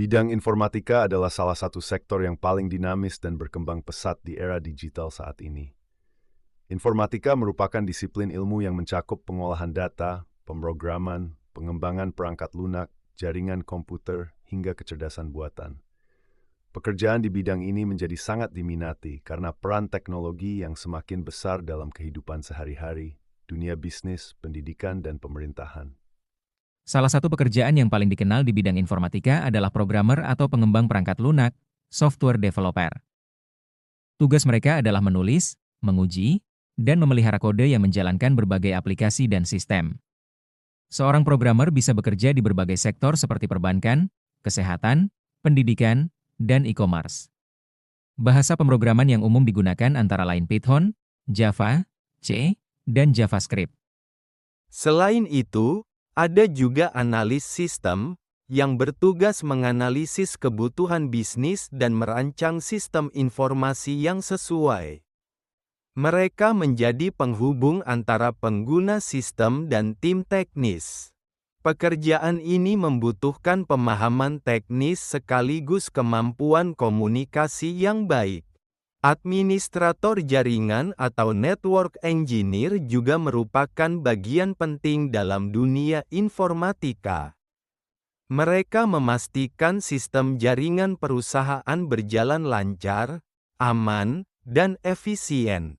Bidang informatika adalah salah satu sektor yang paling dinamis dan berkembang pesat di era digital saat ini. Informatika merupakan disiplin ilmu yang mencakup pengolahan data, pemrograman, pengembangan perangkat lunak, jaringan komputer, hingga kecerdasan buatan. Pekerjaan di bidang ini menjadi sangat diminati karena peran teknologi yang semakin besar dalam kehidupan sehari-hari, dunia bisnis, pendidikan, dan pemerintahan. Salah satu pekerjaan yang paling dikenal di bidang informatika adalah programmer atau pengembang perangkat lunak, software developer. Tugas mereka adalah menulis, menguji, dan memelihara kode yang menjalankan berbagai aplikasi dan sistem. Seorang programmer bisa bekerja di berbagai sektor seperti perbankan, kesehatan, pendidikan, dan e-commerce. Bahasa pemrograman yang umum digunakan antara lain Python, Java, C, dan JavaScript. Selain itu, ada juga analis sistem yang bertugas menganalisis kebutuhan bisnis dan merancang sistem informasi yang sesuai. Mereka menjadi penghubung antara pengguna sistem dan tim teknis. Pekerjaan ini membutuhkan pemahaman teknis sekaligus kemampuan komunikasi yang baik. Administrator jaringan atau network engineer juga merupakan bagian penting dalam dunia informatika. Mereka memastikan sistem jaringan perusahaan berjalan lancar, aman, dan efisien.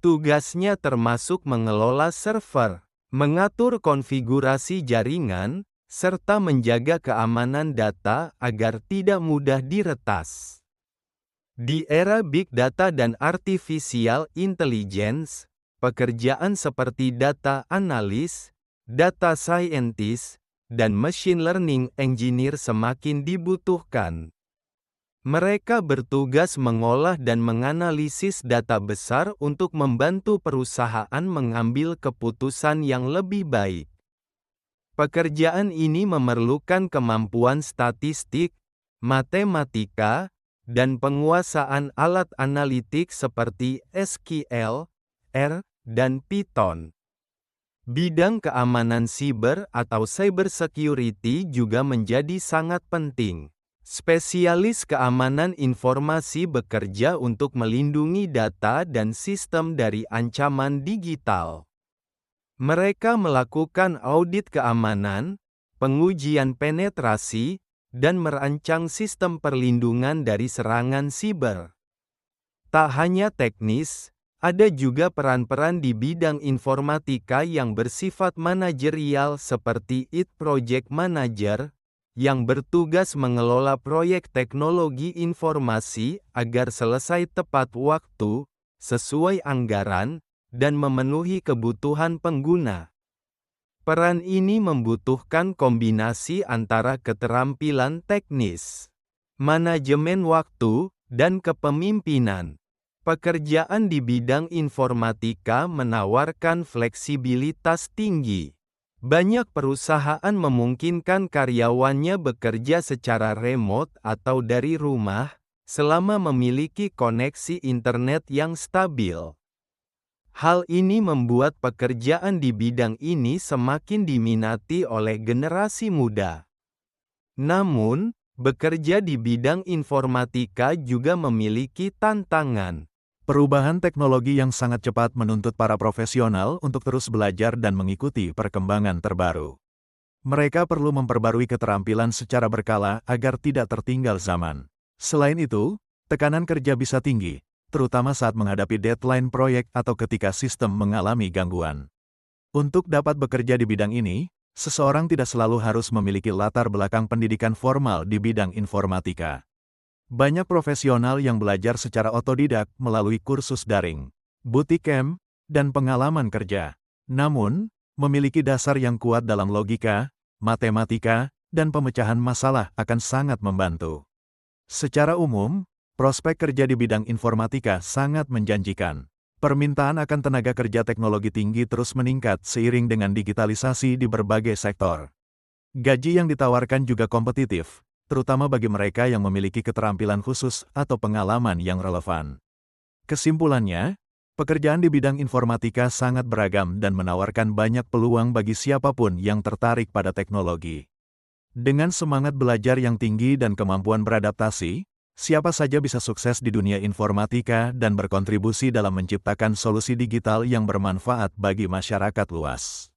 Tugasnya termasuk mengelola server, mengatur konfigurasi jaringan, serta menjaga keamanan data agar tidak mudah diretas. Di era Big Data dan Artificial Intelligence, pekerjaan seperti data analis, data scientist, dan machine learning engineer semakin dibutuhkan. Mereka bertugas mengolah dan menganalisis data besar untuk membantu perusahaan mengambil keputusan yang lebih baik. Pekerjaan ini memerlukan kemampuan statistik, matematika, dan penguasaan alat analitik seperti SQL, R, dan Python. Bidang keamanan siber atau cybersecurity juga menjadi sangat penting. Spesialis keamanan informasi bekerja untuk melindungi data dan sistem dari ancaman digital. Mereka melakukan audit keamanan, pengujian penetrasi, dan merancang sistem perlindungan dari serangan siber. Tak hanya teknis, ada juga peran-peran di bidang informatika yang bersifat manajerial seperti IT Project Manager, yang bertugas mengelola proyek teknologi informasi agar selesai tepat waktu, sesuai anggaran, dan memenuhi kebutuhan pengguna. Peran ini membutuhkan kombinasi antara keterampilan teknis, manajemen waktu, dan kepemimpinan. Pekerjaan di bidang informatika menawarkan fleksibilitas tinggi. Banyak perusahaan memungkinkan karyawannya bekerja secara remote atau dari rumah, selama memiliki koneksi internet yang stabil. Hal ini membuat pekerjaan di bidang ini semakin diminati oleh generasi muda. Namun, bekerja di bidang informatika juga memiliki tantangan. Perubahan teknologi yang sangat cepat menuntut para profesional untuk terus belajar dan mengikuti perkembangan terbaru. Mereka perlu memperbarui keterampilan secara berkala agar tidak tertinggal zaman. Selain itu, tekanan kerja bisa tinggi, terutama saat menghadapi deadline proyek atau ketika sistem mengalami gangguan. Untuk dapat bekerja di bidang ini, seseorang tidak selalu harus memiliki latar belakang pendidikan formal di bidang informatika. Banyak profesional yang belajar secara otodidak melalui kursus daring, bootcamp, dan pengalaman kerja. Namun, memiliki dasar yang kuat dalam logika, matematika, dan pemecahan masalah akan sangat membantu. Secara umum, prospek kerja di bidang informatika sangat menjanjikan. Permintaan akan tenaga kerja teknologi tinggi terus meningkat seiring dengan digitalisasi di berbagai sektor. Gaji yang ditawarkan juga kompetitif, terutama bagi mereka yang memiliki keterampilan khusus atau pengalaman yang relevan. Kesimpulannya, pekerjaan di bidang informatika sangat beragam dan menawarkan banyak peluang bagi siapapun yang tertarik pada teknologi. Dengan semangat belajar yang tinggi dan kemampuan beradaptasi, siapa saja bisa sukses di dunia informatika dan berkontribusi dalam menciptakan solusi digital yang bermanfaat bagi masyarakat luas.